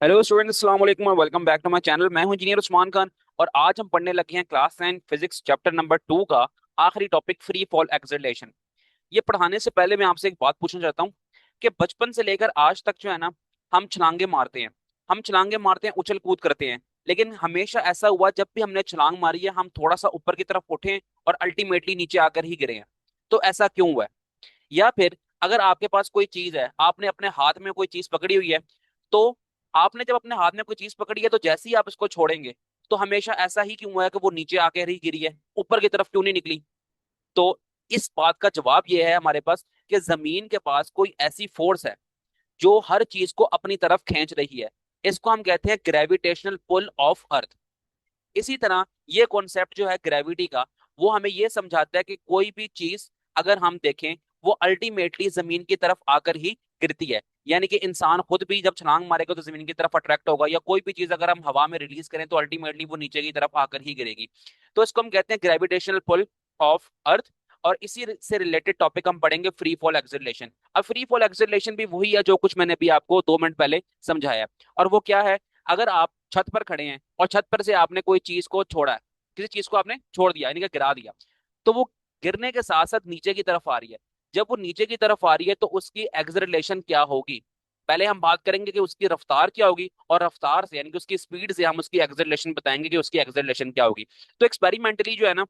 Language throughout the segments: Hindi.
हेलो स्टूडेंट्स, अस्सलाम वालेकुम और welcome back to my channel. मैं हूं इंजीनियर उस्मान खान और आज हम पढ़ने लगे हैं क्लास 9 फिजिक्स चैप्टर नंबर 2 का आखिरी टॉपिक फ्री फॉल एक्सेलरेशन। ये पढ़ाने से पहले मैं आपसे एक बात पूछना चाहता हूं कि बचपन से लेकर आज तक जो है ना, हम छलांगे मारते हैं। हम छलांगे मारते हैं, उछल कूद करते हैं, लेकिन हमेशा ऐसा हुआ जब भी हमने छलांग मारी है हम थोड़ा सा ऊपर की तरफ उठे और अल्टीमेटली नीचे आकर ही गिरे हैं। तो ऐसा क्यों हुआ है? या फिर अगर आपके पास कोई चीज है, आपने अपने हाथ में कोई चीज पकड़ी हुई है, तो आपने जब अपने हाथ में कोई चीज पकड़ी है तो जैसे ही आप इसको छोड़ेंगे तो हमेशा ऐसा ही क्यों हुआ है कि वो नीचे आके ही गिरी है, ऊपर की तरफ क्यों नहीं निकली? तो इस बात का जवाब ये है हमारे पास कि जमीन के पास कोई ऐसी फोर्स है जो हर चीज को अपनी तरफ खींच रही है। इसको हम कहते हैं ग्रेविटेशनल पुल ऑफ अर्थ। इसी तरह ये कॉन्सेप्ट जो है ग्रेविटी का, वो हमें ये समझाता है कि कोई भी चीज अगर हम देखें वो अल्टीमेटली जमीन की तरफ आकर ही गिरती है। यानी कि इंसान खुद भी जब छलांग मारेगा तो जमीन की तरफ अट्रैक्ट होगा, या कोई भी चीज अगर हम हवा में रिलीज करें तो अल्टीमेटली वो नीचे की तरफ आकर ही गिरेगी। तो इसको हम कहते हैं ग्रेविटेशनल पुल ऑफ अर्थ। और इसी से रिलेटेड टॉपिक हम पढ़ेंगे फ्री फॉल एक्सेलरेशन। अब फ्री फॉल एक्सेलरेशन भी वही है जो कुछ मैंने भी आपको 2 मिनट पहले समझाया। और वो क्या है? अगर आप छत पर खड़े हैं और छत पर से आपने कोई चीज को छोड़ा है, किसी चीज को आपने छोड़ दिया यानी कि गिरा दिया, तो वो गिरने के साथ साथ नीचे की तरफ आ रही है। जब वो नीचे की तरफ आ रही है तो उसकी एक्सेलरेशन क्या होगी? पहले हम बात करेंगे कि उसकी रफ्तार क्या होगी, और रफ्तार से यानी कि उसकी स्पीड से हम उसकी एक्सेलरेशन बताएंगे कि उसकी एक्सेलरेशन क्या होगी। तो एक्सपेरिमेंटली जो है ना,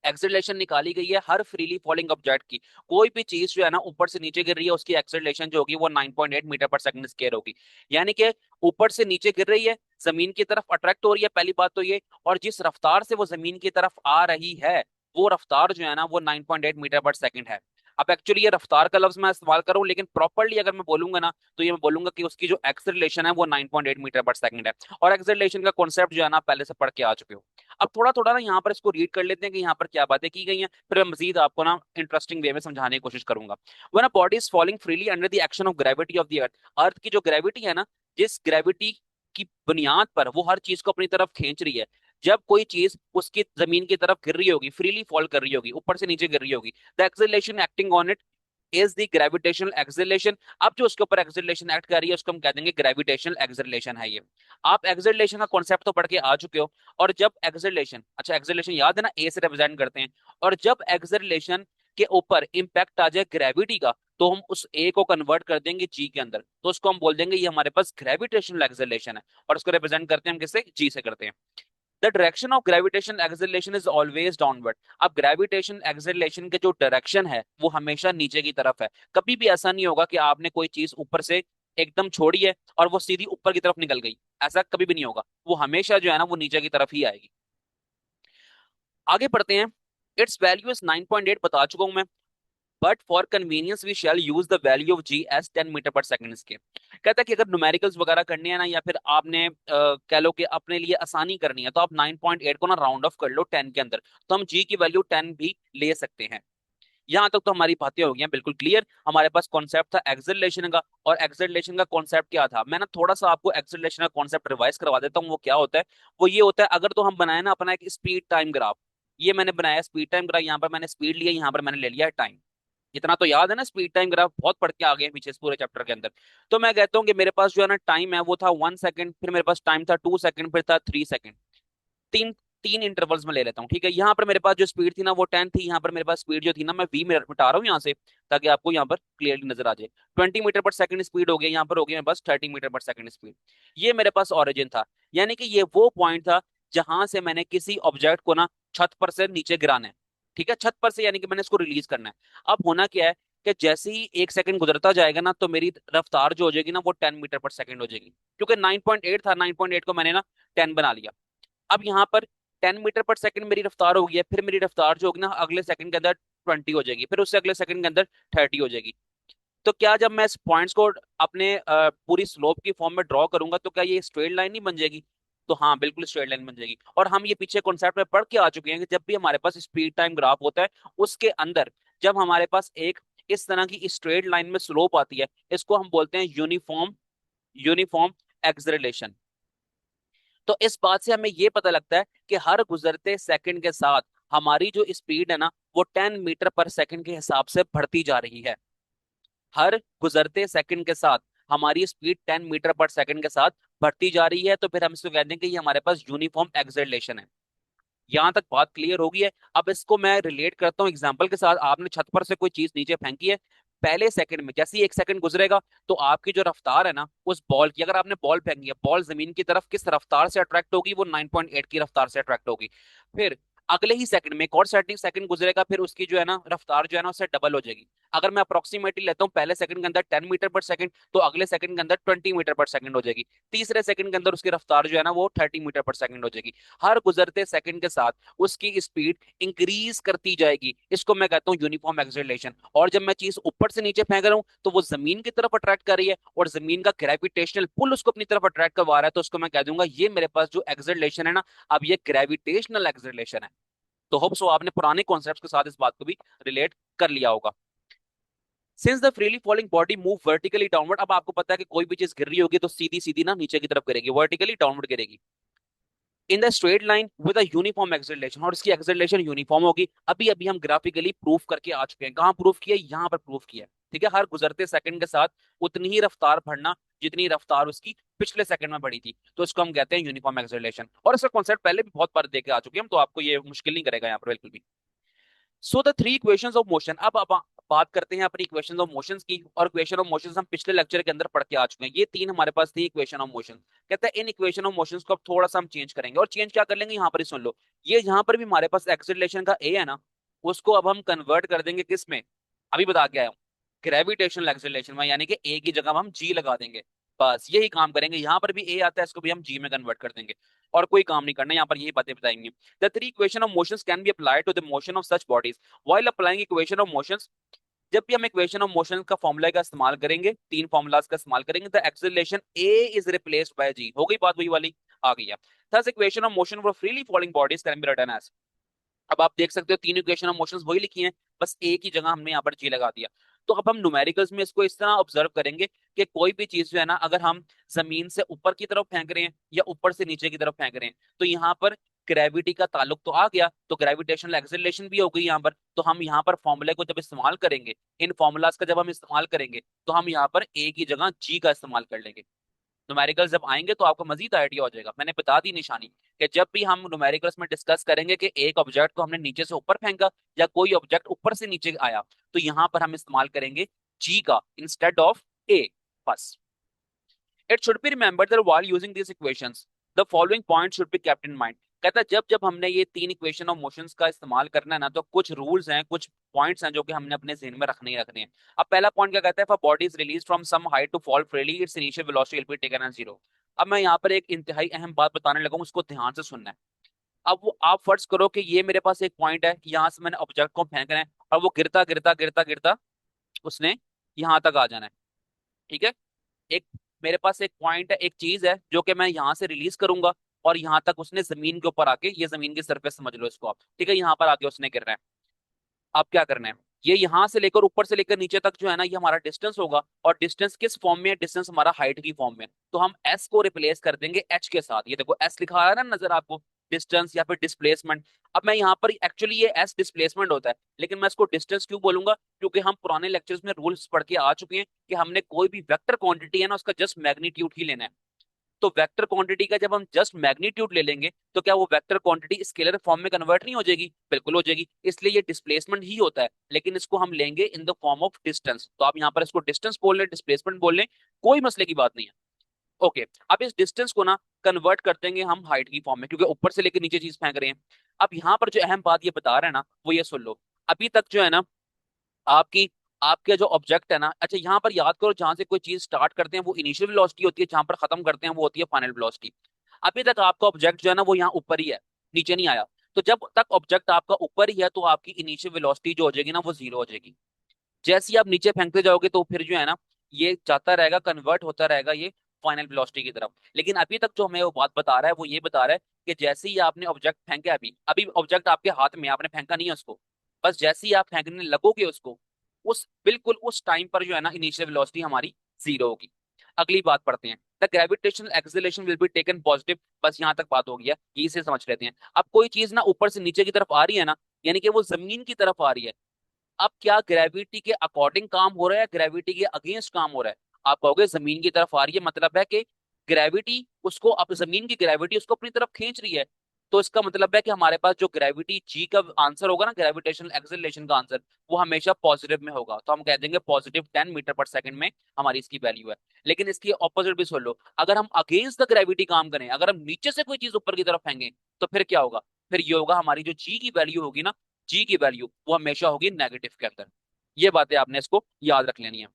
एक्सेलरेशन निकाली गई है हर फ्रीली फॉलिंग ऑब्जेक्ट की। कोई भी चीज जो है ना ऊपर से नीचे गिर रही है, उसकी एक्सेलरेशन जो होगी वो 9.8 मीटर पर सेकंड स्क्वायर होगी। यानी कि ऊपर से नीचे गिर रही है, जमीन की तरफ अट्रैक्ट हो रही है, पहली बात तो ये। और जिस रफ्तार से वो जमीन की तरफ आ रही है, वो रफ्तार जो है ना वो 9.8 मीटर पर सेकंड है। अब एक्चुअली ये रफ्तार का लफ्ज मैं इस्तेमाल करूं, लेकिन प्रॉपरली अगर मैं बोलूंगा ना, तो ये मैं बोलूंगा कि उसकी जो एक्सेलरेशन है वो 9.8 मीटर पर सेकंड है। और एक्सेलरेशन का कॉन्सेप्ट जो है ना पहले से पढ़ के आ चुके हो। अब थोड़ा थोड़ा ना यहाँ पर इसको रीड कर लेते हैं कि यहाँ पर क्या बातें की गई हैं, फिर मैं मजीद आपको ना इंटरेस्टिंग वे में समझाने की कोशिश करूंगा। When a body is falling freely under the action of gravity of the earth, earth की जो ग्रेविटी है ना, जिस ग्रेविटी की बुनियाद पर वो हर चीज को अपनी तरफ खींच रही है, जब कोई चीज उसकी जमीन की तरफ गिर रही होगी, फ्रीली फॉल कर रही होगी, ऊपर से नीचे गिर रही होगी, the acceleration acting on it is the gravitational acceleration. अब जो उसके ऊपर एक्सेलरेशन एक्ट कर रही है उसको हम कह देंगे ग्रेविटेशनल एक्सेलरेशन है ये। आप एक्सेलरेशन का कॉन्सेप्ट तो पढ़ के आ चुके हो। और जब एक्सेलरेशन, अच्छा एक्सेलरेशन याद है ना, ए से रिप्रेजेंट करते हैं। और जब एक्सेलरेशन के ऊपर इंपैक्ट आ जाए ग्रेविटी का, तो हम उस ए को कन्वर्ट कर देंगे जी के अंदर, तो उसको हम बोल देंगे ये हमारे पास ग्रेविटेशनल एक्सेलरेशन है। और उसको रिप्रेजेंट करते हैं हम किससे? जी से करते हैं। The direction of gravitation acceleration is always downward. अब ग्रेविटेशन एक्सेलरेशन के जो डायरेक्शन है वो हमेशा नीचे की तरफ है। कभी भी ऐसा नहीं होगा कि आपने कोई चीज ऊपर से एकदम छोड़ी है और वो सीधी ऊपर की तरफ निकल गई। ऐसा कभी भी नहीं होगा, वो हमेशा जो है ना वो नीचे की तरफ ही आएगी। आगे पढ़ते हैं। इट्स वैल्यू इज 9.8 बता चुका हूं मैं। But for convenience we shall use the value of G as 10 metre पर सेकंड इसके। कहता है कि अगर न्यूमेरिकल्स वगैरह करने हैं ना, या फिर आपने कह लो कि अपने लिए आसानी करनी है, तो आप 9.8 को ना राउंड ऑफ कर लो 10 के अंदर, तो हम जी की वैल्यू 10 भी ले सकते हैं। यहाँ तक तो हमारी बातें हो गई हैं बिल्कुल क्लियर। हमारे पास कॉन्सेप्ट था एक्सेलरेशन का, और एक्सेलरेशन का कॉन्सेप्ट क्या था, मैं ना थोड़ा सा आपको एक्सेलरेशन का कॉन्सेप्ट रिवाइज करवा देता हूँ। वो क्या होता है? वो ये होता है, अगर तो हम बनाए ना अपना एक स्पीड टाइम ग्राफ। ये मैंने बनाया स्पीड टाइम ग्राफ, यहाँ पर मैंने स्पीड लिया, यहाँ पर मैंने ले लिया टाइम। इतना तो याद है ना, स्पीड टाइम ग्राफ बहुत पढ़ के आ गए हैं पीछे इस पूरे चैप्टर के अंदर। तो मैं कहता हूँ कि मेरे पास जो है ना टाइम है वो था 1 सेकंड, फिर मेरे पास टाइम था 2 सेकंड, फिर था 3 सेकंड। तीन तीन इंटरवल्स में ले लेता हूँ, ठीक है। यहाँ पर मेरे पास जो स्पीड थी ना वो 10 थी, यहाँ पर मेरे पास स्पीड जो थी ना, मैं वी में मिटा रहा हूँ यहाँ से ताकि आपको यहाँ पर क्लियरली नजर आ जाए। 20 मीटर पर सेकंड स्पीड हो गई, यहाँ पर हो गई मेरे पास 30 मीटर पर सेकंड स्पीड। ये मेरे पास ओरिजिन था। यानी कि ये वो पॉइंट था जहां से मैंने किसी ऑब्जेक्ट को ना छत पर से नीचे गिराना है। ठीक है, छत पर से यानी कि मैंने इसको रिलीज करना है। अब होना क्या है कि जैसे ही 1 सेकंड गुजरता जाएगा ना, तो मेरी रफ्तार जो हो जाएगी ना वो 10 मीटर पर सेकंड हो जाएगी। क्योंकि 9.8 था, 9.8 को मैंने ना 10 बना लिया। अब यहाँ पर 10 मीटर पर सेकंड मेरी रफ्तार हो गई है, फिर मेरी रफ्तार जो होगी ना अगले सेकंड के अंदर 20 हो जाएगी, फिर उससे अगले सेकंड के अंदर 30 हो जाएगी। तो क्या जब मैं इस पॉइंट्स को अपने पूरी स्लोप की फॉर्म में ड्रॉ करूंगा तो क्या ये स्ट्रेट लाइन नहीं बन जाएगी? तो हाँ, बिल्कुल स्ट्रेट लाइन बन जाएगी। और हम ये पीछे कॉन्सेप्ट में पढ़ के आ चुके हैं कि जब भी हमारे पास स्पीड टाइम ग्राफ होता है, उसके अंदर जब हमारे पास एक इस तरह की स्ट्रेट लाइन में स्लोप आती है, इसको हम बोलते हैं यूनिफॉर्म यूनिफॉर्म एक्सेलरेशन। तो इस बात से हमें ये पता लगता है कि हर गुजरते सेकंड के साथ हमारी जो स्पीड है ना वो 10 मीटर पर सेकंड के हिसाब से बढ़ती जा रही है। हर गुजरते सेकंड के साथ हमारी स्पीड 10 मीटर पर सेकंड के साथ बढ़ती जा रही है, तो फिर हम इसको कहते हैं कि ये हमारे पास यूनिफॉर्म एक्सेलरेशन है। यहां तक बात क्लियर होगी है। अब इसको मैं रिलेट करता हूँ एग्जांपल के साथ। आपने छत पर से कोई चीज नीचे फेंकी है, पहले सेकंड में जैसे ही 1 सेकंड गुजरेगा तो आपकी जो रफ्तार है ना उस बॉल की, अगर आपने बॉल फेंकी है, बॉल जमीन की तरफ किस रफ्तार से अट्रैक्ट होगी, वो 9.8 की रफ्तार से अट्रैक्ट होगी। फिर अगले ही सेकंड में एक और सेटिंग सेकंड गुजरेगा, फिर उसकी जो है ना रफ्तार जो है ना उससे डबल हो जाएगी। अगर मैं अप्रोक्सीमेटली लेता हूँ, पहले सेकंड के अंदर 10 मीटर पर सेकंड, तो अगले सेकंड के अंदर 20 मीटर पर सेकंड हो जाएगी। तीसरे सेकंड के अंदर उसकी रफ्तार जो है ना वो 30 मीटर पर सेकंड हो जाएगी। हर गुजरते सेकंड के साथ उसकी स्पीड इंक्रीज करती जाएगी। इसको मैं कहता हूँ यूनिफॉर्म एक्सेलरेशन। और जब मैं चीज ऊपर से नीचे फेंक रहा हूँ तो वो जमीन की तरफ अट्रैक्ट कर रही है और जमीन का ग्रेविटेशनल पुल उसको अपनी तरफ अट्रैक्ट करवा रहा है, तो उसको मैं कह दूंगा ये मेरे पास जो एक्सेलरेशन है ना, अब ये ग्रेविटेशनल एक्सेलरेशन है। तो होप सो आपने पुराने कॉन्सेप्ट के साथ इस बात को भी रिलेट कर लिया होगा। Since the freely falling body move vertically downward, अब आपको पता है कि कोई भी चीज गिर रही होगी तो सीधी सीधी ना नीचे की तरफ गिरेगी, वर्टिकली डाउनवर्ड गिरेगी in the straight line with a uniform acceleration, और इसकी एक्सेलरेशन यूनिफॉर्म होगी। अभी अभी हम ग्राफिकली प्रूफ करके आ चुके हैं। कहाँ प्रूफ किया? यहाँ पर प्रूफ किया। ठीक है, हर गुजरते सेकंड के साथ उतनी ही रफ्तार बढ़ना जितनी रफ्तार उसकी पिछले सेकंड में बढ़ी थी, तो इसको हम कहते हैं यूनिफॉर्म एक्सेलरेशन। और इसका कॉन्सेप्ट पहले भी बहुत बार देख के आ चुके हैं हम, तो आपको ये मुश्किल नहीं करेगा यहाँ पर बिल्कुल भी। So the three equations of motion, अब बात करते हैं अपनी इक्वेशंस ऑफ मोशंस की। और इक्वेशन ऑफ मोशंस हम पिछले लेक्चर के अंदर पढ़ के आ चुके हैं। ये तीन हमारे पास थी इक्वेशन ऑफ मोशन। कहते हैं इन इक्वेशन ऑफ मोशंस को अब थोड़ा सा हम चेंज करेंगे, और चेंज क्या कर लेंगे यहाँ पर ही सुन लो। ये यहाँ पर भी हमारे पास एक्सेलरेशन का ए है ना, उसको अब हम कन्वर्ट कर देंगे किस में, अभी बता के आया हूँ, ग्रेविटेशनल एक्सेलरेशन में, यानी कि ए की जगह हम जी लगा देंगे। बस यही काम करेंगे। यहाँ पर भी ए आता है, इसको भी हम जी में कन्वर्ट कर देंगे, और कोई काम नहीं करना, यहाँ पर यही बातें बताएंगे। The three equation of motions can be applied to the motion of such bodies. While applying equation of motions, जब भी हम इक्वेशन ऑफ मोशन का फॉर्मूला का इस्तेमाल करेंगे, तीन फॉर्मूलाज का इस्तेमाल करेंगे, तो acceleration a is replaced by g. हो गई बात वही वाली, आ गई है। Thus equation of motion for freely falling bodies can be written as, अब आप देख सकते हो तीन इक्वेशन ऑफ मोशंस वही लिखी हैं, बस ए की जगह हमने यहाँ पर जी लगा दिया। तो अब हम न्यूमेरिकल्स में इसको इस तरह ऑब्जर्व करेंगे कि कोई भी चीज जो है ना, अगर हम जमीन से ऊपर की तरफ फेंक रहे हैं या ऊपर से नीचे की तरफ फेंक रहे हैं, तो यहाँ पर ग्रेविटी का ताल्लुक तो आ गया, तो ग्रेविटेशनल एक्सेलरेशन भी हो गई यहाँ पर। तो हम यहाँ पर फॉर्मूले को जब इस्तेमाल करेंगे, इन फॉर्मूलाज का जब हम इस्तेमाल करेंगे, तो हम यहाँ पर ए की जगह जी का इस्तेमाल कर लेंगे। न्यूमेरिकल्स जब आएंगे तो आपको मजीद आइडिया हो जाएगा। मैंने बता दी निशानी कि जब भी हम न्यूमेरिकल्स में डिस्कस करेंगे कि एक ऑब्जेक्ट को हमने नीचे से ऊपर फेंका या कोई ऑब्जेक्ट ऊपर से नीचे आया, तो यहां पर हम इस्तेमाल करेंगे जी का इंस्टेड ऑफ ए। बस it should be remembered that while using this equations the following point should be kept in mind. कहता है जब जब हमने ये तीन इक्वेशन ऑफ मोशंस का इस्तेमाल करना है ना, तो कुछ रूल्स हैं, कुछ पॉइंट्स हैं जो कि हमने अपने जहन में रखने ही रखने हैं। अब पहला पॉइंट क्या कहता है? For body is release from some height to fall freely its initial velocity will be taken as zero. अब मैं यहाँ पर एक इंतहाई अहम बात बताने लगा हूँ, उसको ध्यान से सुनना है। अब वो आप फर्ज करो कि ये मेरे पास एक पॉइंट है, यहाँ से मैंने ऑब्जेक्ट को फेंकना है, और वो गिरता गिरता गिरता गिरता उसने यहाँ तक आ जाना है। ठीक है, एक मेरे पास एक पॉइंट है, एक चीज है जो कि मैं यहाँ से रिलीज करूंगा, और यहाँ तक उसने जमीन के ऊपर आके, ये जमीन की सरफेस समझ लो इसको आप, ठीक है, यहाँ पर आके उसने गिरना है। अब क्या करना है? ये यहाँ से लेकर ऊपर से लेकर नीचे तक जो है ना, ये हमारा डिस्टेंस होगा। और डिस्टेंस किस फॉर्म में है? डिस्टेंस हमारा हाइट की फॉर्म में। तो हम एस को रिप्लेस कर देंगे एच के साथ। ये देखो एस लिखा है ना नजर आपको, डिस्टेंस या फिर डिस्प्लेसमेंट। अब मैं यहाँ पर एक्चुअली ये एस डिस्प्लेसमेंट होता है, लेकिन मैं इसको डिस्टेंस क्यों बोलूंगा? क्योंकि हम पुराने लेक्चर्स में रूल्स पढ़ के आ चुके हैं कि हमने कोई भी वेक्टर क्वांटिटी है ना, उसका जस्ट मैग्नीट्यूड ही लेना है। तो वेक्टर क्वांटिटी का जब हम जस्ट मैग्नीट्यूड ले लेंगे, तो क्या वो वेक्टर क्वांटिटी स्केलर फॉर्म में कन्वर्ट नहीं हो जाएगी? बिल्कुल हो जाएगी। इसलिए ये डिस्प्लेसमेंट ही होता है, लेकिन इसको हम लेंगे in the form of distance. तो आप यहाँ पर इसको डिस्टेंस बोल लें, डिस्प्लेसमेंट बोल लें, कोई मसले की बात नहीं है। ओके, अब इस डिस्टेंस को ना कन्वर्ट कर देंगे हम हाइट की फॉर्म में, क्योंकि ऊपर से लेकर नीचे चीज फेंक रहे हैं। अब यहाँ पर जो अहम बात ये बता रहे हैं ना, वो ये सुन लो। अभी तक जो है ना, आपकी आपके जो ऑब्जेक्ट है ना, अच्छा यहाँ पर याद करो, जहां से कोई चीज स्टार्ट करते हैं वो इनिशियल वेलोसिटी होती है, जहां पर खत्म करते हैं वो होती है फाइनल वेलोसिटी। अभी तक आपका ऑब्जेक्ट जो है ना वो यहाँ ऊपर ही है, नीचे नहीं आया। तो जब तक ऑब्जेक्ट आपका ऊपर ही है, तो आपकी इनिशियल वेलोसिटी जो हो जाएगी ना, वो जीरो हो जाएगी। जैसे ही आप नीचे फेंकते जाओगे, तो फिर जो है ना, ये जाता रहेगा, कन्वर्ट होता रहेगा ये फाइनल वेलोसिटी की तरफ। लेकिन अभी तक जो हमें वो बात बता रहा है, वो ये बता रहा है कि जैसे ही आपने ऑब्जेक्ट फेंके, अभी अभी ऑब्जेक्ट आपके हाथ में, आपने फेंका नहीं है उसको, बस जैसे ही आप फेंकने लगोगे उसको, उस बिल्कुल उस टाइम पर जो है ना, इनिशियल वेलोसिटी हमारी जीरो होगी। अगली बात पढ़ते हैं। The gravitational acceleration will be taken positive. बस यहाँ तक बात हो गई है, ये इसे समझ लेते हैं। अब कोई चीज ना ऊपर से नीचे की तरफ आ रही है ना, यानी कि वो जमीन की तरफ आ रही है। अब क्या ग्रेविटी के अकॉर्डिंग काम हो रहा है, ग्रेविटी के अगेंस्ट काम हो रहा है? आप कहोगे जमीन की तरफ आ रही है, मतलब है कि ग्रेविटी उसको, अब जमीन की ग्रेविटी उसको अपनी तरफ खींच रही है। तो इसका मतलब है कि हमारे पास जो ग्रेविटी जी का आंसर होगा ना, ग्रेविटेशनल एक्सेलरेशन का आंसर, वो हमेशा पॉजिटिव में होगा। तो हम कह देंगे +10 मीटर पर सेकंड में हमारी इसकी वैल्यू है। लेकिन इसकी ऑपोजिट भी सुन लो, अगर हम अगेंस्ट द ग्रेविटी काम करें, अगर हम नीचे से कोई चीज ऊपर की तरफ फेंकें, तो फिर क्या होगा? फिर ये होगा, हमारी जो जी की वैल्यू होगी ना, जी की वैल्यू वो हमेशा होगी नेगेटिव के अंदर। ये बातें आपने इसको याद रख लेनी है।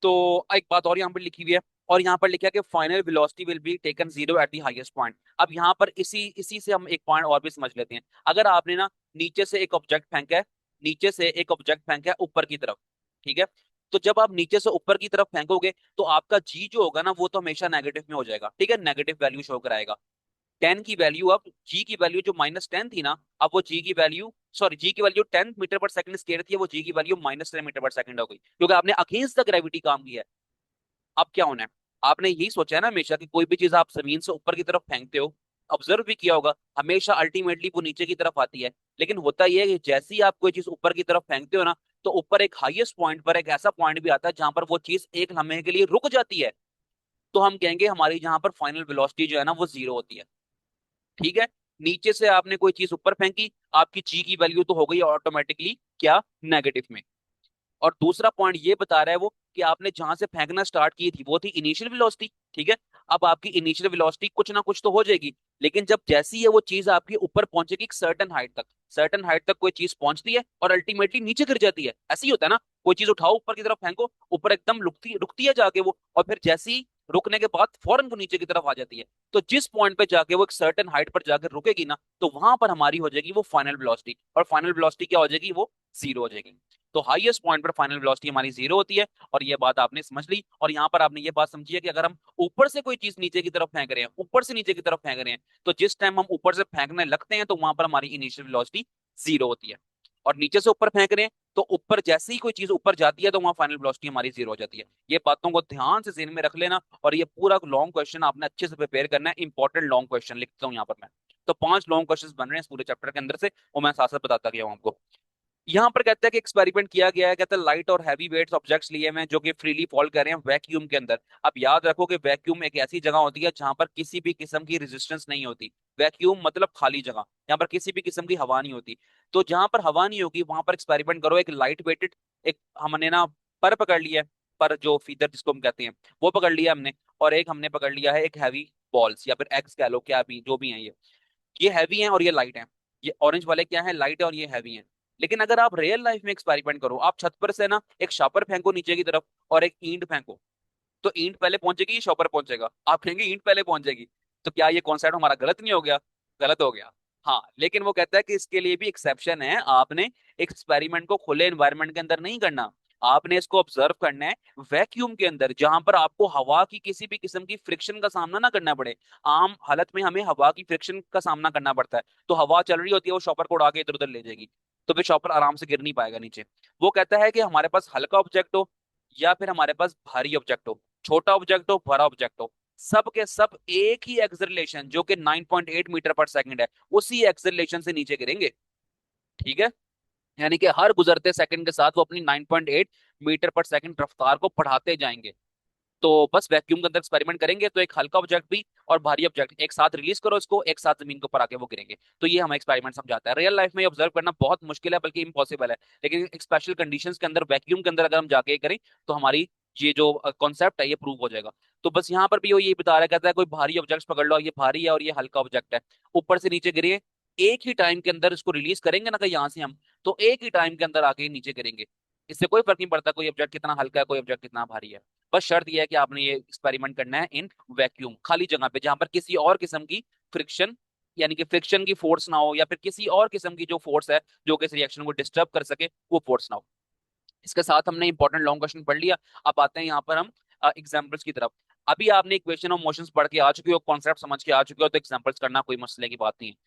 तो एक बात और यहाँ पर लिखी हुई है, और यहाँ पर लिखा है कि final velocity will be taken zero at the highest point. अब यहाँ पर इसी इसी से हम एक पॉइंट और भी समझ लेते हैं। अगर आपने ना नीचे से एक ऑब्जेक्ट फेंका है, नीचे से एक ऑब्जेक्ट फेंका है ऊपर की तरफ, ठीक है, तो जब आप नीचे से ऊपर की तरफ फेंकोगे तो आपका जी जो होगा ना वो तो हमेशा नेगेटिव में हो जाएगा, ठीक है, नेगेटिव वैल्यू शो कराएगा। 10 की वैल्यू, अब जी की वैल्यू जो -10 थी ना, अब वो जी की वैल्यू, सॉरी, जी की वैल्यू 10 मीटर पर सेकंड स्केयर थी, वो जी की वैल्यू -10 मीटर पर सेकंड हो गई, क्योंकि आपने अगेंस्ट द ग्रेविटी काम किया है। अब क्या होना है? आपने यही सोचा है ना हमेशा कि कोई भी चीज आप जमीन से ऊपर की तरफ फेंकते हो, ऑब्जर्व भी किया होगा, हमेशा अल्टीमेटली वो नीचे की तरफ आती है। लेकिन होता यह है कि जैसे ही आप कोई चीज ऊपर की तरफ फेंकते हो ना, तो ऊपर एक हाईएस्ट पॉइंट पर एक ऐसा पॉइंट भी आता है जहां पर वो चीज एक लम्हे के लिए रुक जाती है। तो हम कहेंगे हमारी जहां पर फाइनल वेलोसिटी जो है ना वो जीरो होती है। ठीक है, नीचे से आपने कोई चीज ऊपर फेंकी, आपकी जी की वैल्यू तो हो गई ऑटोमेटिकली क्या, नेगेटिव में। और दूसरा पॉइंट ये बता रहा है वो कि आपने जहां से फेंकना स्टार्ट की थी वो थी इनिशियल वेलोसिटी, ठीक है। अब आपकी इनिशियल वेलोसिटी कुछ ना कुछ तो हो जाएगी, लेकिन जब जैसी है वो चीज आपकी ऊपर पहुंचेगी एक सर्टन हाइट तक, सर्टन हाइट तक कोई चीज पहुंचती है और अल्टीमेटली नीचे गिर जाती है। ऐसे ही होता है ना, कोई चीज उठाओ ऊपर की तरफ फेंको, ऊपर एकदम रुकती रुकती है जाके वो, और फिर जैसी रुकने के बाद फौरन वो नीचे की तरफ आ जाती है। तो जिस पॉइंट पे जाके वो एक सर्टन हाइट पर जाकर रुकेगी ना, तो वहां पर हमारी हो जाएगी वो फाइनल वेलोसिटी, और फाइनल वेलोसिटी क्या हो जाएगी, वो जीरो हो जाएगी। तो हाईएस्ट पॉइंट पर फाइनल वेलोसिटी हमारी जीरो होती है। और ये बात आपने समझ ली, और यहाँ पर आपने ये बात समझी है कि अगर हम ऊपर से कोई चीज नीचे की तरफ फेंक रहे हैं, ऊपर से नीचे की तरफ फेंक रहे हैं, तो जिस टाइम हम ऊपर से फेंकने लगते हैं तो वहां पर हमारी इनिशियल वेलोसिटी जीरो होती है। और नीचे से ऊपर फेंक रहे हैं तो ऊपर जैसे ही कोई चीज ऊपर जाती है तो वहां फाइनल वेलोसिटी हमारी जीरो हो जाती है। ये बातों को ध्यान से ज़हन में रख लेना, और ये पूरा लॉन्ग क्वेश्चन आपने अच्छे से प्रिपेयर करना है। इंपॉर्टेंट लॉन्ग क्वेश्चन लिखता हूँ यहाँ पर मैं। तो 5 लॉन्ग क्वेश्चन बन रहे हैं इस पूरे चैप्टर के अंदर से, वो मैं साथ साथ बताता गया हूँ आपको। यहाँ पर कहता है कि एक्सपेरिमेंट किया गया है, कहता है लाइट और हैवी वेट्स ऑब्जेक्ट्स लिए हुए हैं जो कि फ्रीली फॉल कर रहे हैं वैक्यूम के अंदर। अब याद रखो कि वैक्यूम एक ऐसी जगह होती है जहां पर किसी भी किस्म की रेजिस्टेंस नहीं होती। वैक्यूम मतलब खाली जगह, यहाँ पर किसी भी किस्म की हवा नहीं होती। तो जहां पर हवा नहीं होगी वहां पर एक्सपेरिमेंट करो। एक लाइट वेटेड, एक हमने ना पर पकड़ लिया है, पर जो फीदर जिसको हम कहते हैं वो पकड़ लिया हमने, और एक हमने पकड़ लिया है एक हैवी बॉल्स या फिर एग्स कह लो, क्या भी जो भी है ये हैवी हैं और ये लाइट हैं। ये ऑरेंज वाले क्या है, लाइट है, और ये हैवी हैं। लेकिन अगर आप रियल लाइफ में एक्सपेरिमेंट करो, आप छत पर से ना एक शॉपर फेंको नीचे की तरफ और एक ईंट फेंको, तो ईंट पहले पहुंचेगी या शॉपर पहुंचेगा? आप कहेंगे ईंट पहले पहुंचेगी। तो क्या ये कॉन्सेप्ट हमारा गलत नहीं हो गया? गलत हो गया। हाँ, लेकिन वो कहता है कि इसके लिए भी एक्सेप्शन है। आपने एक्सपेरिमेंट को खुले एनवायरनमेंट के अंदर नहीं करना, आपने इसको ऑब्जर्व करना है वैक्यूम के अंदर, जहां पर आपको हवा की किसी भी किस्म की फ्रिक्शन का सामना ना करना पड़े। आम हालत में हमें हवा की फ्रिक्शन का सामना करना पड़ता है, तो हवा चल रही होती है वो शॉपर को उड़ा के इधर उधर ले जाएगी, तो फिर शॉपर आराम से गिर नहीं पाएगा नीचे। वो कहता है कि हमारे पास हल्का ऑब्जेक्ट हो या फिर हमारे पास भारी ऑब्जेक्ट हो, छोटा ऑब्जेक्ट हो बड़ा ऑब्जेक्ट हो, सब के सब एक ही एक्सेलरेशन जो कि 9.8 मीटर पर सेकंड है, उसी एक्सेलरेशन से नीचे गिरेंगे। ठीक है, यानी कि हर गुजरते सेकंड के साथ वो अपनी 9.8 मीटर पर सेकंड रफ्तार को बढ़ाते जाएंगे। तो बस वैक्यूम के अंदर एक्सपेरिमेंट करेंगे तो एक हल्का ऑब्जेक्ट भी और भारी ऑब्जेक्ट एक साथ रिलीज करो, इसको एक साथ जमीन के ऊपर आके वो गिरेंगे। तो ये हमें एक्सपेरिमेंट समझाता है। रियल लाइफ में ऑब्जर्व करना बहुत मुश्किल है, बल्कि इम्पॉसिबल है, लेकिन स्पेशल कंडीशंस के अंदर वैक्यूम के अंदर अगर हम जाके करें तो हमारी ये जो कॉन्सेप्ट है ये प्रूव हो जाएगा। तो बस यहाँ पर भी वो ये बता रहा है, कहता है कोई भारी ऑब्जेक्ट पकड़ लो, ये भारी है और ये हल्का ऑब्जेक्ट है, ऊपर से नीचे गिरे, एक ही टाइम के अंदर इसको रिलीज करेंगे ना कहीं यहाँ से हम, तो एक ही टाइम के अंदर आके नीचे गिरेंगे। इससे कोई फर्क नहीं पड़ता कोई ऑब्जेक्ट कितना हल्का है कोई ऑब्जेक्ट कितना भारी है। बस शर्त यह है कि आपने ये एक्सपेरिमेंट करना है इन वैक्यूम, खाली जगह पे, जहां पर किसी और किस्म की फ्रिक्शन, यानी कि फ्रिक्शन की फोर्स ना हो, या फिर किसी और किस्म की जो फोर्स है जो कि इस रिएक्शन को डिस्टर्ब कर सके वो फोर्स ना हो। इसके साथ हमने इंपॉर्टेंट लॉन्ग क्वेश्चन पढ़ लिया। अब आते हैं यहाँ पर हम एग्जाम्पल्स की तरफ। अभी आपने इक्वेशन ऑफ मोशंस पढ़ के आ चुके हो, कॉन्सेप्ट समझ के आ चुके हो, तो एग्जाम्पल्स करना कोई मसले की बात नहीं है।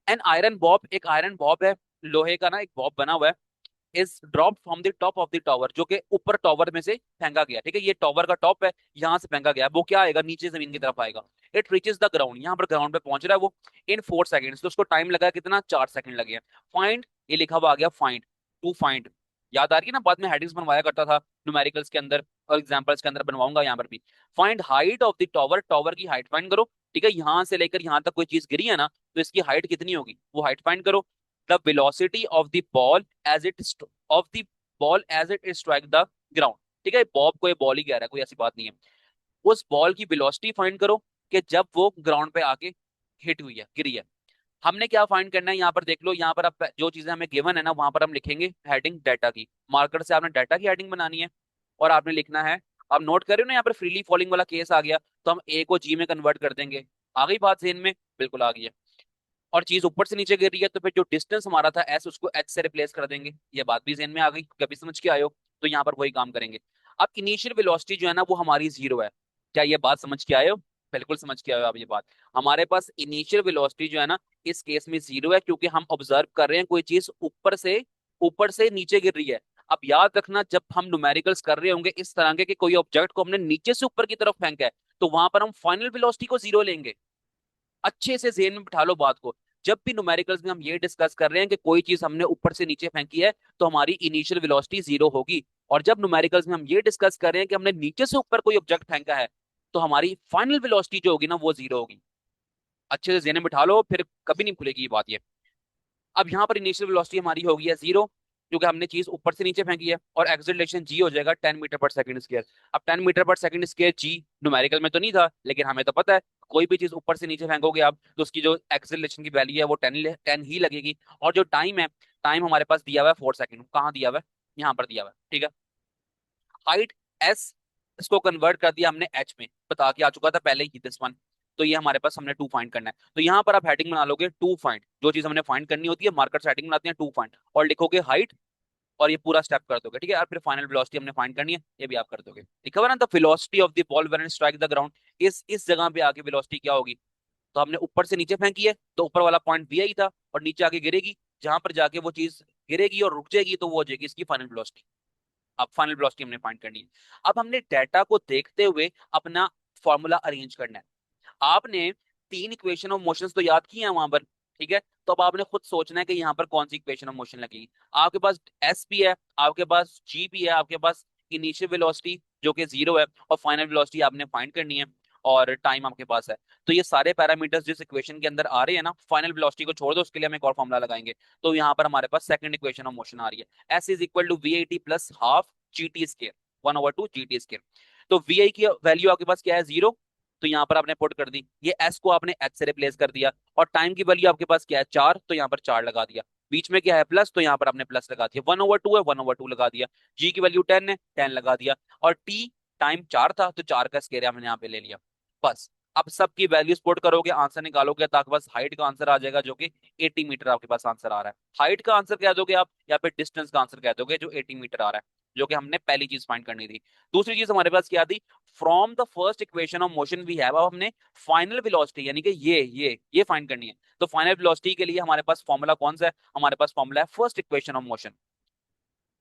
एन आयरन बॉब, एक आयरन बॉब है, लोहे का ना एक बॉब बना हुआ है, is drop from the top of the tower, जो कि ऊपर टावर में से फेंका गया। ठीक है, ये टावर का टॉप है, यहाँ से फेंका गया, वो क्या आएगा, नीचे जमीन की तरफ आएगा। इट रीचेस द ग्राउंड, यहाँ पर ग्राउंड पे पहुंच रहा है वो इन 4 सेकंड्स, तो उसको टाइम लगा कितना, 4 सेकंड लगे हैं। फाइंड, ये लिखा हुआ आ गया फाइंड, टू फाइंड, याद आ रही है ना, बाद में हेडिंग्स बनवाया करता था न्यूमेरिकल्स के अंदर और एग्जांपल्स के अंदर बनवाऊंगा यहाँ पर भी। Find height of the tower, tower की हाइट फाइंड करो। ठीक है, यहां से लेकर यहां तक कोई चीज गिरी है ना, तो इसकी हाइट कितनी होगी वो हाइट फाइंड करो। The velocity of the ball as it of the ball as it strike the ground. ठीक है, बॉब को ये बॉल ही कह रहा है, कोई ऐसी बात नहीं है। उस बॉल की वेलोसिटी फाइंड करो कि जब वो ग्राउंड पे आके हिट हुई है, गिरी है। हमने क्या फाइंड करना है, यहाँ पर देख लो, यहाँ पर अब जो चीजें हमें गिवन है ना, वहां पर हम लिखेंगे हेडिंग डाटा की। मार्कर से आपने डाटा की हेडिंग बनानी है और आपने लिखना है, आप नोट कर रहे हो ना, यहाँ पर फ्रीली फॉलिंग वाला केस आ गया, तो हम ए को जी में कन्वर्ट कर देंगे। आ गई बात ज़हन में? बिल्कुल आ गई है। और चीज ऊपर से नीचे गिर रही है, तो फिर जो डिस्टेंस हमारा था एस, उसको एच से रिप्लेस कर देंगे। ये बात भी ज़हन में आ गई, कभी समझ के आयो? तो यहाँ पर वही काम करेंगे। अब इनिशियल वेलोसिटी जो है ना वो हमारी जीरो है। क्या ये बात समझ के आए हो? बिल्कुल समझ के आए हो आप ये बात। हमारे पास इनिशियल वेलोसिटी जो है ना, इस केस में जीरो है, क्योंकि हम ऑब्जर्व कर रहे हैं कोई चीज ऊपर से नीचे गिर रही है। अब याद रखना, जब हम न्यूमेरिकल्स कर रहे होंगे इस तरह के कि कोई ऑब्जेक्ट को हमने नीचे से ऊपर की तरफ फेंका है, तो वहां पर हम फाइनल वेलोसिटी को जीरो लेंगे। अच्छे से जेन में बिठा लो बात को। जब भी न्यूमेरिकल्स में हम ये डिस्कस कर रहे हैं कि कोई चीज हमने ऊपर से नीचे फेंकी है, तो हमारी इनिशियल वेलोसिटी जीरो होगी। और जब न्यूमेरिकल्स में हम ये डिस्कस कर रहे हैं कि हमने नीचे से ऊपर कोई ऑब्जेक्ट फेंका है, तो हमारी फाइनल वेलोसिटी जो होगी ना वो जीरो होगी। अच्छे से जेन में बिठा लो, फिर कभी नहीं भूलेगी ये बात ये। अब यहाँ पर इनिशियल वेलोसिटी हमारी होगी है जीरो, क्योंकि हमने चीज ऊपर से नीचे फेंकी है। और एक्सेलरेशन जी हो जाएगा 10 मीटर पर सेकंड स्क्वायर। अब 10 मीटर पर सेकंड स्क्वायर जी न्यूमेरिकल में तो नहीं था, लेकिन हमें तो पता है कोई भी चीज ऊपर से नीचे फेंकोगे आप, तो उसकी जो एक्सेलरेशन की वैल्यू है वो 10 ही लगेगी। और जो टाइम है, टाइम हमारे पास दिया हुआ है 4 सेकंड। कहाँ दिया हुआ है? यहाँ पर दिया हुआ है। ठीक है, हाइट एस, इसको कन्वर्ट कर दिया हमने एच में, बता के आ चुका था पहले ही दिस वन। तो ये हमारे पास हमने टू फाइंड करना है, तो यहाँ पर आप हेडिंग बना लोगे टू फाइंड। जो चीज हमने फाइंड करनी होती है मार्कर से हेडिंग बनाते हैं टू फाइंड, और लिखोगे हाइट, और ये पूरा स्टेप कर दोगे। ठीक है, और फिर फाइनल वेलोसिटी हमने फाइंड करनी है, ये भी आप कर दोगे। लिखा हुआ ना, the velocity of the ball when it strike the ground. इस जगह पे आके वेलोसिटी क्या होगी? तो हमने ऊपर से नीचे फेंकी है, तो ऊपर वाला पॉइंट भी यही था, और नीचे आके गिरेगी, जहां पर जाके वो चीज गिरेगी और रुक जाएगी, तो वो हो जाएगी इसकी फाइनल वेलोसिटी। अब फाइनल वेलोसिटी हमने फाइंड करनी है। अब हमने डेटा को देखते हुए अपना फॉर्मूला अरेंज करना है। आपने तीन इक्वेशन ऑफ मोशंस तो याद किए हैं वहां पर। ठीक है, तो अब आपने खुद सोचना है कि यहाँ पर कौन सी इक्वेशन ऑफ मोशन लगेगी। आपके पास एस भी है, आपके पास जी भी है, आपके पास इनिशियल वेलोसिटी जो कि जीरो है, और फाइनल वेलोसिटी आपने फाइंड करनी है, और टाइम आपके पास है। तो ये सारे पैरामीटर्स जिस इक्वेशन के अंदर आ रहे हैं ना, फाइनल वेलोसिटी को छोड़ दो, उसके लिए हम एक और फॉर्मूला लगाएंगे। तो यहाँ पर हमारे पास सेकंड इक्वेशन ऑफ मोशन आ रही है, S is equal to V I T plus half G T square, 1/2 G T square. तो वी आई की वैल्यू आपके पास क्या है? जीरो, तो यहाँ पर आपने पुट कर दी। ये एस को आपने एच से रिप्लेस कर दिया। और टाइम की वैल्यू आपके पास क्या है? चार, तो यहाँ पर चार लगा दिया। बीच में क्या है? प्लस, तो यहाँ पर आपने प्लस लगा दिया। 1/2 है, 1/2 लगा दिया। जी की वैल्यू 10 है, 10 लगा दिया। और टी, टाइम चार था, तो चार का स्केयर हमने यहाँ पे ले लिया। बस। अब सबकी वैल्यूज पुट करोगे, आंसर निकालोगे, तो आपके पास हाइट का आंसर आ जाएगा, जो कि 80 मीटर आपके पास आंसर आ रहा है। हाइट का आंसर कह दोगे आप, या फिर डिस्टेंस का आंसर कह दोगे, जो 80 मीटर आ रहा है, जो कि हमने पहली चीज फाइंड करनी थी। दूसरी चीज हमारे पास क्या थी? From the first equation of motion we have, अब हमने फाइनल वेलोसिटी यानी कि ये फाइंड करनी है। तो फाइनल वेलोसिटी के लिए हमारे पास फॉर्मूला कौन सा है? हमारे पास फॉर्मूला है फर्स्ट इक्वेशन ऑफ मोशन।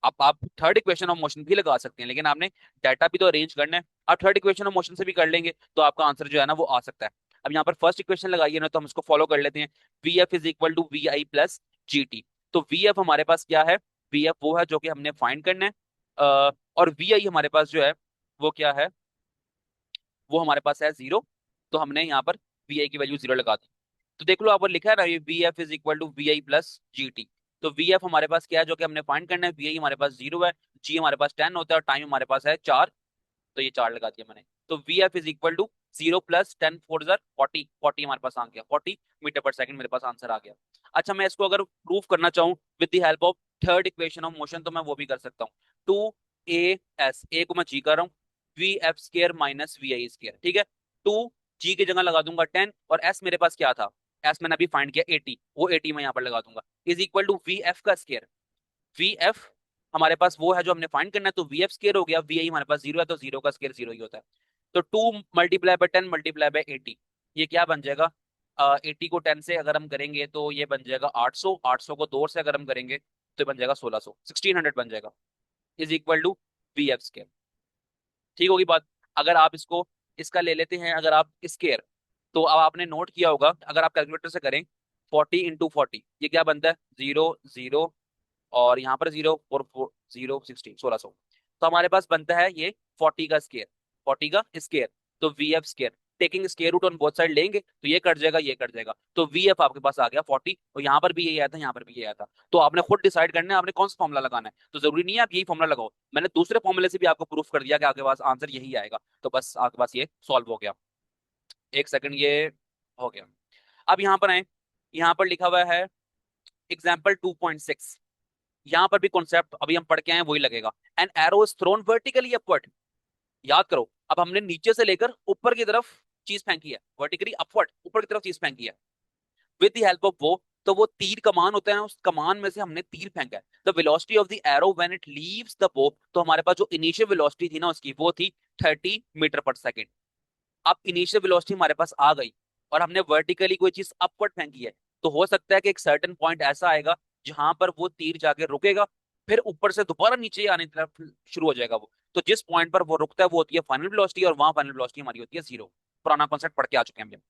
अब आप थर्ड इक्वेशन ऑफ मोशन भी लगा सकते हैं, लेकिन आपने डाटा भी तो अरेंज करना है। आप थर्ड इक्वेशन ऑफ मोशन से भी कर लेंगे, तो आपका आंसर जो है ना वो आ सकता है। अब यहाँ पर फर्स्ट इक्वेशन लगाइए ना, तो हम इसको फॉलो कर लेते हैं। V F is equal to V I plus G T. तो वी एफ हमारे पास क्या है? वी एफ वो है जो कि हमने फाइंड करना है। और वी आई हमारे पास जो है वो क्या है? वो हमारे पास है जीरो। तो हमने यहाँ पर वी आई की वैल्यू जीरो लगा दी। तो देख लो, आप लिखा है ना, ये V F is equal to V I plus G T. तो वी एफ हमारे पास क्या है जो कि हमने फाइंड करना है? वी आई हमारे पास जीरो है, जी हमारे पास 10 होता है, और टाइम हमारे पास है चार। तो ये चार लगा दिया मैंने। तो V F is equal to zero plus 10 four जार 40, 40 हमारे पास आ गया, 40 मीटर पर सेकंड मेरे पास आंसर आ गया। अच्छा, मैं इसको अगर प्रूव करना चाहूँ with the help of third equation of motion, तो मैं वो भी कर सकता हूँ। टू ए एस, ए को मैं जी कर रहा हूँ, V F square minus V I square. ठीक है, टू जी की जगह लगा दूंगा 10, और एस मेरे पास क्या था? एस मैंने अभी फाइंड किया 80, वो 80 मैं यहाँ पर लगा दूंगा, is equal to V F का स्केयर। वी एफ हमारे पास वो है जो हमने फाइंड करना है, तो वी एफ स्केयर हो गया, वी आई हमारे पास जीरो है, तो जीरो का स्केयर जीरो ही होता है। तो 2 × 10 मल्टीप्लाई बाय 80, ये क्या बन जाएगा? 80 को 10 से अगर हम करेंगे तो ये बन जाएगा 800, 800 को 2 से अगर हम करेंगे तो ये बन जाएगा 1600, 1600 बन जाएगा, is equal to V F square. ठीक होगी बात? अगर आप इसको, इसका ले लेते हैं अगर आप स्केयर, तो अब आपने नोट किया होगा, अगर आप कैलकुलेटर से करें 40 × 40, ये क्या बनता है? 0 0 और यहाँ पर 0 4 4 0 16 1600। तो हमारे पास बनता है ये 40 का स्केयर, 40 का स्केयर। तो V F square, taking square root on both side लेंगे तो ये कट जाएगा, ये कट जाएगा, तो वी एफ आपके पास आ गया 40। और यहाँ पर भी यही आया था, यहाँ पर भी यही आया था। तो आपने खुद डिसाइड करना है आपने कौन सा फॉर्मुला लगाना है। तो जरूरी नहीं है आप यही फॉर्मुला लगाओ, मैंने दूसरे फॉर्मुले से भी आपको प्रूफ कर दिया कि आपके पास आंसर यही आएगा। तो बस आपके पास ये सॉल्व हो गया। एक सेकंड, ये हो गया। अब यहाँ पर आए, यहाँ पर लिखा हुआ है एग्जाम्पल 2.6। यहाँ पर भी कॉन्सेप्ट अभी हम पढ़ के आए वही लगेगा। An arrow is thrown vertically upward. याद करो, अब हमने नीचे से लेकर ऊपर की तरफ चीज फेंकी है, वर्टिकली अपवर्ड ऊपर की तरफ चीज फेंकी है विद द हेल्प ऑफ वो। तो वो तीर कमान होता है ना, उस कमान में से हमने तीर फेंका है। The velocity of the arrow when it leaves the बो, तो हमारे पास जो इनिशियल वेलोसिटी थी ना उसकी, वो थी 30 मीटर पर सेकेंड। अब इनिशियल वेलोसिटी हमारे पास आ गई और हमने वर्टिकली कोई चीज अपवर्ड फेंकी है। तो हो सकता है कि एक सर्टेन पॉइंट ऐसा आएगा जहां पर वो तीर जाके रुकेगा, फिर ऊपर से दोबारा नीचे आने की तरफ शुरू हो जाएगा वो। तो जिस पॉइंट पर वो रुकता है वो होती है फाइनल वेलोसिटी, और वहां फाइनल वेलोसिटी हमारी होती है 0। पुराना कॉन्सेप्ट पढ़ के आ चुके हैं हम।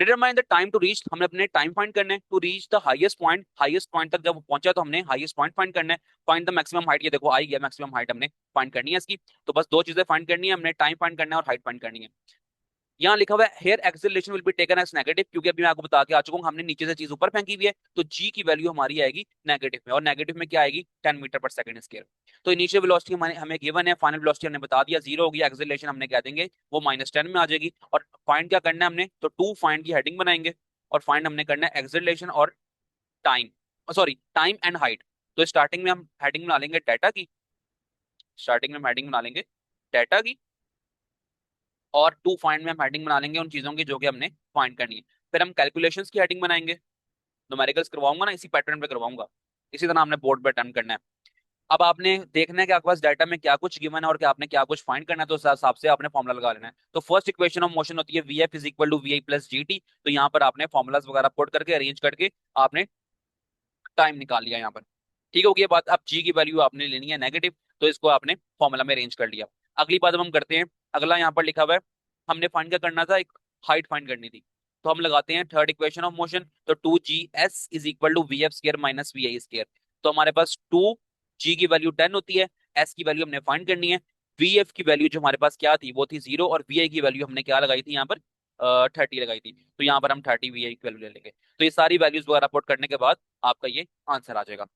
Determine the time to reach, हमने अपने टाइम फाइंड करना है to reach the highest point. Highest point तक जब वो पहुंचा तो हमने हाईएस्ट पॉइंट फाइंड करना है। फाइंड द मैक्सिमम हाइट, ये देखो आ ही गया मैक्सिमम हाइट, हमने फाइंड करनी है इसकी। तो बस दो चीजें फाइंड करनी है हमने, टाइम फाइंड करना है और हाइट फाइंड करनी है। यहाँ लिखा हुआ है here acceleration will be taken as negative, क्योंकि अभी मैं आपको बता के आ चुका हूँ हमने नीचे से चीज ऊपर फेंकी हुई है, तो जी की वैल्यू हमारी आएगी नेगेटिव में। और नेगेटिव में क्या आएगी, 10 मीटर पर सेकंड स्क्वायर। तो इनिशियल वेलोसिटी हमें हमें गिवन है, फाइनल वेलोसिटी हमने बता दिया 0 होगी, एक्सेलरेशन हमने कह देंगे वो -10 में आ जाएगी। और फाइंड क्या करना है हमने, तो टू फाइंड की हेडिंग बनाएंगे और फाइंड हमने करना है एक्सेलरेशन और time, sorry time and height. तो स्टार्टिंग में हम हेडिंग बना लेंगे डाटा की, स्टार्टिंग में हम हेडिंग बना लेंगे डाटा की, और टू फाइंड में हम हेडिंग बना लेंगे उन चीजों की जो कि हमने फाइंड करनी है। फिर हम कैलकुलेशंस की हेडिंग बनाएंगे, न्यूमेरिकल्स करवाऊंगा ना, इसी पैटर्न पे करवाऊंगा, इसी तरह हमने बोर्ड पे अटेम्प्ट करना है। अब आपने देखना है कि आपके पास डाटा में क्या कुछ गिवन है और क्या आपने क्या कुछ फाइंड करना है, तो उस हिसाब से आपने फॉर्मुला लगा लेना है। तो फर्स्ट इक्वेशन ऑफ मोशन होती है V F is equal to V I plus G T. तो यहाँ पर आपने फॉर्मुलाज वगैरह पुट करके अरेंज करके आपने टाइम निकाल लिया यहाँ पर। ठीक हो गई बात। अब जी की वैल्यू आपने लेनी है नेगेटिव, तो इसको आपने फॉर्मूला में अरेंज कर लिया। अगली बात अब हम करते हैं, अगला यहाँ पर लिखा हुआ है हमने फाइंड क्या करना था, एक हाइट फाइंड करनी थी। तो हम लगाते हैं थर्ड इक्वेशन ऑफ मोशन, तो 2GS is equal to V F square minus V I square. तो हमारे पास 2G की वैल्यू 10 होती है, S की वैल्यू हमने फाइंड करनी है, वी एफ की वैल्यू जो हमारे पास क्या थी वो थी 0, और वी आई की वैल्यू हमने क्या लगाई थी यहाँ पर 30 लगाई थी। तो यहाँ पर हम 30 वी आई की वैल्यू ले लेंगे। तो ये सारी वैल्यूज वगैरह पुट करने के बाद आपका ये आंसर आ जाएगा।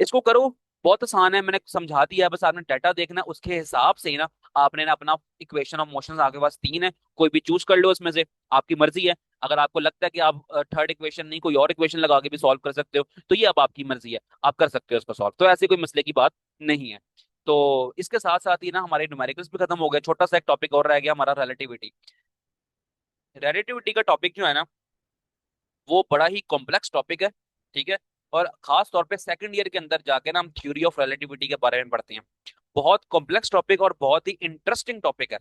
इसको करो, बहुत आसान है, मैंने समझा दिया है, बस आपने डाटा देखना है, उसके हिसाब से ही ना आपने ना अपना इक्वेशन ऑफ मोशन आपके पास तीन है, कोई भी चूज कर लो उसमें से, आपकी मर्जी है। अगर आपको लगता है कि आप थर्ड इक्वेशन नहीं कोई और इक्वेशन लगा के भी सॉल्व कर सकते हो, तो ये अब आपकी मर्जी है, आप कर सकते हो उसको सॉल्व, तो ऐसी कोई मसले की बात नहीं है। तो इसके साथ साथ ही ना हमारे न्यूमेरिकल्स भी खत्म हो गए, छोटा सा एक टॉपिक और रह गया हमारा, रिलेटिविटी। रिलेटिविटी का टॉपिक जो है ना वो बड़ा ही कॉम्प्लेक्स टॉपिक है, ठीक है। और खास तौर पे सेकंड ईयर के अंदर जाके ना हम थ्योरी ऑफ रिलेटिविटी के बारे में पढ़ते हैं। बहुत कॉम्प्लेक्स टॉपिक और बहुत ही इंटरेस्टिंग टॉपिक है,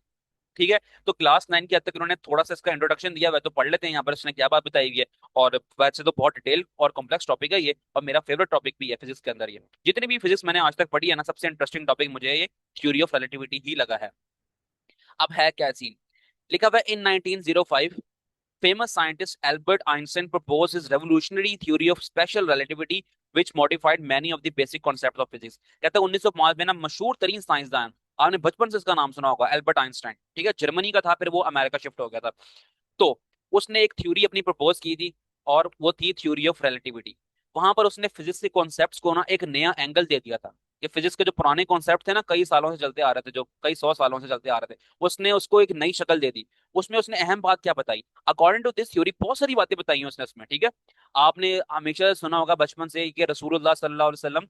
ठीक है। तो क्लास 9 की हद तक उन्होंने थोड़ा सा इसका इंट्रोडक्शन दिया हुआ है, तो पढ़ लेते हैं यहाँ पर उसने क्या बात बताई हुई है। और वैसे तो बहुत डिटेल और कॉम्प्लेक्स टॉपिक है ये, और मेरा फेवरेट टॉपिक भी है फिजिक्स के अंदर। ये जितनी भी फिजिक्स मैंने आज तक पढ़ी है ना, सबसे इंटरेस्टिंग टॉपिक मुझे ये थ्योरी ऑफ रिलेटिविटी ही लगा है। अब है क्या सीन, लिखा हुआ है इन 1905 famous scientist Albert Einstein proposed his revolutionary theory of special relativity which modified many of the basic concepts of physics। कहता है 1905 में ना मशहूर तरीन साइंसदान, आपने बचपन से इसका नाम सुना होगा, एल्बर्ट आइंस्टाइन, ठीक है, जर्मनी का था, फिर वो अमेरिका शिफ्ट हो गया था। तो उसने एक थ्योरी अपनी प्रपोज की थी, और वो थी थ्योरी ऑफ रिलेटिविटी। वहां पर उसने फिजिक्स के कॉन्सेप्ट्स को ना एक नया एंगल दे दिया था। कि फिजिक्स के जो पुराने कॉन्सेप्ट थे ना, कई सालों से चलते आ रहे थे, जो कई 100 सालों से चलते आ रहे थे, उसने उसको एक नई शक्ल दे दी। उसमें उसने अहम बात क्या बताई, अकॉर्डिंग टू दिस थ्योरी बहुत सारी बातें बताई हैं उसने उसमें, ठीक है। आपने हमेशा सुना होगा बचपन से कि रसूलुल्लाह सल्लल्लाहु अलैहि वसल्लम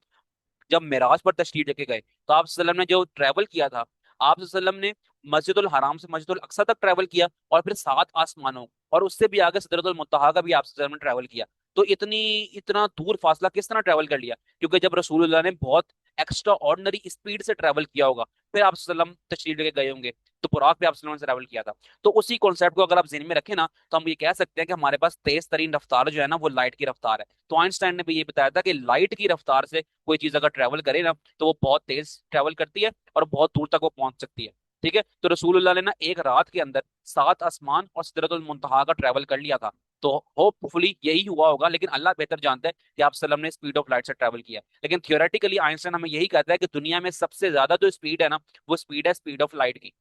जब मिराज पर तशरीफ लेके गए, तो आप सल्लम ने जो ट्रैवल किया था, आप सल्लम ने मस्जिदुल हराम से मस्जिदुल अक्सा तक ट्रैवल किया, और फिर 7 आसमानों और उससे भी आगे सिदरतुल मुंतहा का भी आप सल्लम ने ट्रैवल किया। तो इतना दूर फासला किस तरह ट्रैवल कर लिया, क्योंकि जब रसूलुल्लाह ने बहुत एक्स्ट्रा ऑर्डिनरी स्पीड से ट्रैवल किया होगा, फिर आप सल्लम तशरीफ लेके गए होंगे, तो बुराक पे आप सल्लम ने ट्रैवल किया था। तो उसी कॉन्सेप्ट को अगर आप ज़हन में रखें ना, तो हम ये कह सकते हैं कि हमारे पास तेज तरीन रफ्तार जो है ना वो लाइट की रफ्तार है। तो आइंस्टाइन ने भी ये बताया था कि लाइट की रफ्तार से कोई चीज अगर ट्रैवल करे ना, तो वो बहुत तेज ट्रैवल करती है और बहुत दूर तक वो पहुंच सकती है, ठीक है। तो रसूलुल्लाह ने ना एक रात के अंदर 7 आसमान और सिदरतुल मुंतहा का ट्रैवल कर लिया था। तो होपफुली यही हुआ होगा, लेकिन अल्लाह बेहतर जानता है कि आप सलम ने स्पीड ऑफ लाइट से ट्रैवल किया। लेकिन थियोरेटिकली आइंस्टाइन हमें यही कहता है कि दुनिया में सबसे ज्यादा जो स्पीड है ना, वो स्पीड है स्पीड ऑफ लाइट की।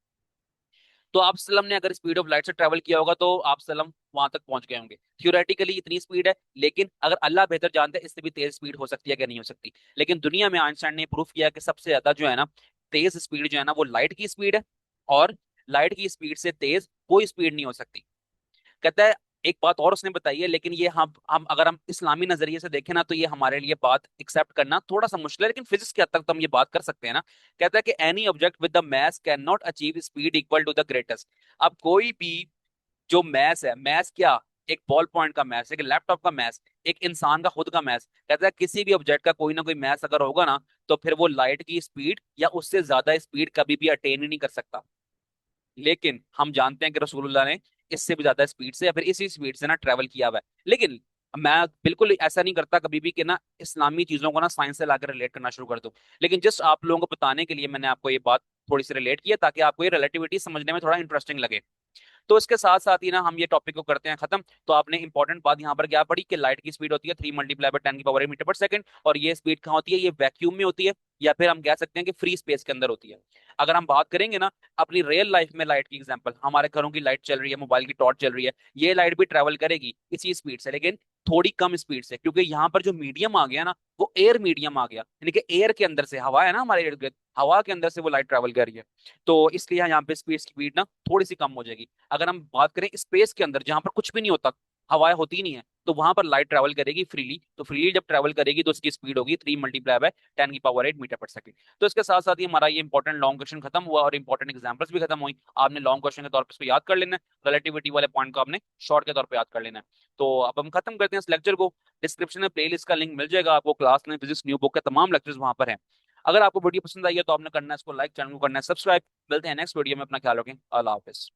तो आप सलम ने अगर स्पीड ऑफ लाइट से ट्रैवल किया होगा तो आप सलम वहां तक पहुंच गए होंगे। थियोरेटिकली इतनी स्पीड है, लेकिन अगर अल्लाह बेहतर जानते हैं इससे भी तेज स्पीड हो सकती है कि नहीं हो सकती। लेकिन दुनिया में आइंस्टाइन ने प्रूफ किया कि सबसे ज्यादा जो है ना तेज स्पीड जो है ना वो लाइट की स्पीड है, और लाइट की स्पीड से तेज कोई स्पीड नहीं हो सकती। कहता है एक बात और उसने बताई है, लेकिन ये हम अगर हम इस्लामी नजरिए से देखें ना तो ये हमारे लिए बात एक्सेप्ट करना थोड़ा सा मुश्किल है, लेकिन फिजिक्स के हद तक तो हम ये बात कर सकते हैं ना। कहता है कि any object with the mass can not achieve speed equal to the greatest. अब कोई भी जो मैस है, मैस क्या, एक बॉल पॉइंट का मैस, एक लैपटॉप का मैस, एक इंसान का खुद का मैस, कहता है किसी भी ऑब्जेक्ट का कोई ना कोई मैस अगर होगा ना तो फिर वो लाइट की स्पीड या उससे ज्यादा स्पीड कभी भी अटेन ही नहीं कर सकता। लेकिन हम जानते हैं कि रसूलुल्लाह ने इससे भी ज्यादा स्पीड से या फिर इसी स्पीड से ना ट्रेवल किया हुआ है। लेकिन मैं बिल्कुल ऐसा नहीं करता कभी भी कि ना इस्लामी चीजों को ना साइंस से लाकर रिलेट करना शुरू कर दूं। लेकिन जस्ट आप लोगों को बताने के लिए मैंने आपको ये बात थोड़ी सी रिलेट की है, ताकि आपको ये रिलेटिविटी समझने में थोड़ा इंटरेस्टिंग लगे। तो इसके साथ साथ ही ना हम ये टॉपिक को करते हैं खत्म। तो आपने इंपॉर्टेंट बात यहाँ पर क्या पढ़ी कि लाइट की स्पीड होती है 3 × 10⁻⁸ और ये स्पीड कहाँ होती है, ये वैक्यूम में होती है, या फिर हम कह सकते हैं कि फ्री स्पेस के अंदर होती है। अगर हम बात करेंगे ना अपनी रियल लाइफ में लाइट की एग्जांपल, हमारे घरों की लाइट चल रही है, मोबाइल की टॉर्च चल रही है, ये लाइट भी ट्रेवल करेगी इसी स्पीड से, लेकिन थोड़ी कम स्पीड से, क्योंकि यहाँ पर जो मीडियम आ गया ना वो एयर मीडियम आ गया, यानी कि एयर के अंदर से, हवा है ना हमारे इर्द गिर्द, हवा के अंदर से वो लाइट ट्रेवल कर रही है। तो इसलिए यहाँ पे स्पीड ना थोड़ी सी कम हो जाएगी। अगर हम बात करें स्पेस के अंदर जहां पर कुछ भी नहीं होता, हवाएं होती ही नहीं है, तो वहां पर लाइट ट्रैवल करेगी फ्रीली। तो फ्रीली जब ट्रैवल करेगी तो उसकी स्पीड होगी 3 × 10⁸ तो इसके साथ साथ ही हमारा ये इंपॉर्टेंट लॉन्ग क्वेश्चन खत्म हुआ और इंपॉर्टेंट एग्जांपल्स भी खत्म हुई। आपने लॉन्ग क्वेश्चन के तौर पर इसको याद कर लेना है, रिलेटिविटी वाले पॉइंट को आपने शॉर्ट के तौर पर याद कर लेना है। तो अब हम खत्म करते हैं इस लेक्चर को। डिस्क्रिप्शन में प्लेलिस्ट का लिंक मिल जाएगा आपको, क्लास में फिजिक्स न्यू बुक के तमाम लेक्चर्स वहां पर हैं। अगर आपको वीडियो पसंद आई है तो आपने करना है इसको लाइक, चैनल को करना है सब्सक्राइब। मिलते हैं नेक्स्ट वीडियो में, अपना ख्याल रखें, अल्लाह हाफिज।